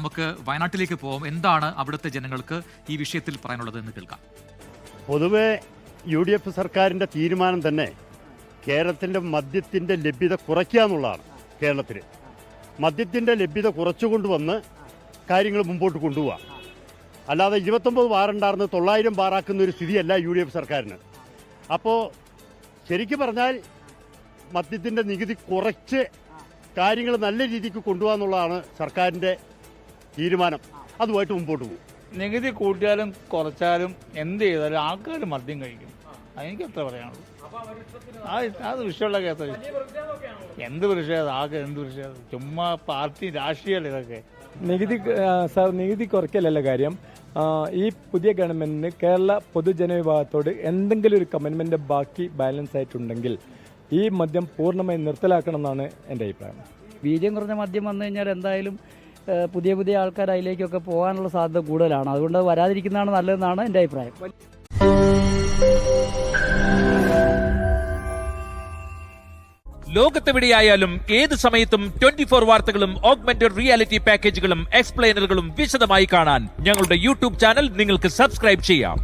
നമുക്ക് വയനാട്ടിലേക്ക് പോകാം. എന്താണ് അവിടുത്തെ ജനങ്ങൾക്ക് ഈ വിഷയത്തിൽ പറയാനുള്ളത് എന്ന് കേൾക്കാം. പൊതുവെ UDF സർക്കാരിൻ്റെ തീരുമാനം തന്നെ കേരളത്തിൻ്റെ മദ്യത്തിൻ്റെ ലഭ്യത കുറയ്ക്കുക എന്നുള്ളതാണ്. കേരളത്തിൽ മദ്യത്തിൻ്റെ ലഭ്യത കുറച്ചുകൊണ്ടുവന്ന് കാര്യങ്ങൾ മുമ്പോട്ട് കൊണ്ടുപോകാം. അല്ലാതെ 29 ബാറുണ്ടായിരുന്ന് 900 ബാറാക്കുന്ന ഒരു സ്ഥിതിയല്ല UDF സർക്കാരിന്. അപ്പോൾ ശരിക്കും പറഞ്ഞാൽ മദ്യത്തിൻ്റെ നികുതി കുറച്ച് കാര്യങ്ങൾ നല്ല രീതിക്ക് കൊണ്ടുപോകാന്നുള്ളതാണ് സർക്കാരിൻ്റെ തീരുമാനം. അതുമായിട്ട് മുമ്പോട്ട് പോകും. നികുതി കൂട്ടിയാലും കുറച്ചാലും എന്ത് ചെയ്താലും ആൾക്കാർ മദ്യം കഴിക്കും. അതെനിക്ക് എത്ര പറയാനുള്ളൂ. അത് വിഷയമുള്ള കേസ്. എന്ത് പ്രതിഷേധം, ആകെ എന്ത് പ്രതിഷേധം? ചുമ്മാ പാർട്ടി രാഷ്ട്രീയമല്ല ഇതൊക്കെ. നികുതി കുറയ്ക്കലല്ല കാര്യം. ഈ പുതിയ ഗവൺമെന്റിന് കേരള പൊതുജനവിഭാഗത്തോട് എന്തെങ്കിലും ഒരു കമ്മിറ്റ്മെന്റ് ബാക്കി ബാലൻസ് ആയിട്ടുണ്ടെങ്കിൽ ഈ മദ്യം പൂർണ്ണമായി നിർത്തലാക്കണം എന്നാണ് എൻ്റെ അഭിപ്രായം. വീര്യം കുറഞ്ഞ മദ്യം വന്നു കഴിഞ്ഞാൽ എന്തായാലും പുതിയ ആൾക്കാർ അതിലേക്കൊക്കെ പോകാനുള്ള സാധ്യത കൂടുതലാണ്. അതുകൊണ്ട് വരാതിരിക്കുന്നതാണ് നല്ലതെന്നാണ് എൻ്റെ അഭിപ്രായം. ലോകത്തെവിടെയായാലും ഏത് സമയത്തും 24 വാർത്തകളും ഓഗ്മെന്റഡ് റിയാലിറ്റി പാക്കേജുകളും എക്സ്പ്ലെയിനറുകളും വിശദമായി കാണാൻ ഞങ്ങളുടെ യൂട്യൂബ് ചാനൽ നിങ്ങൾക്ക് സബ്സ്ക്രൈബ് ചെയ്യാം.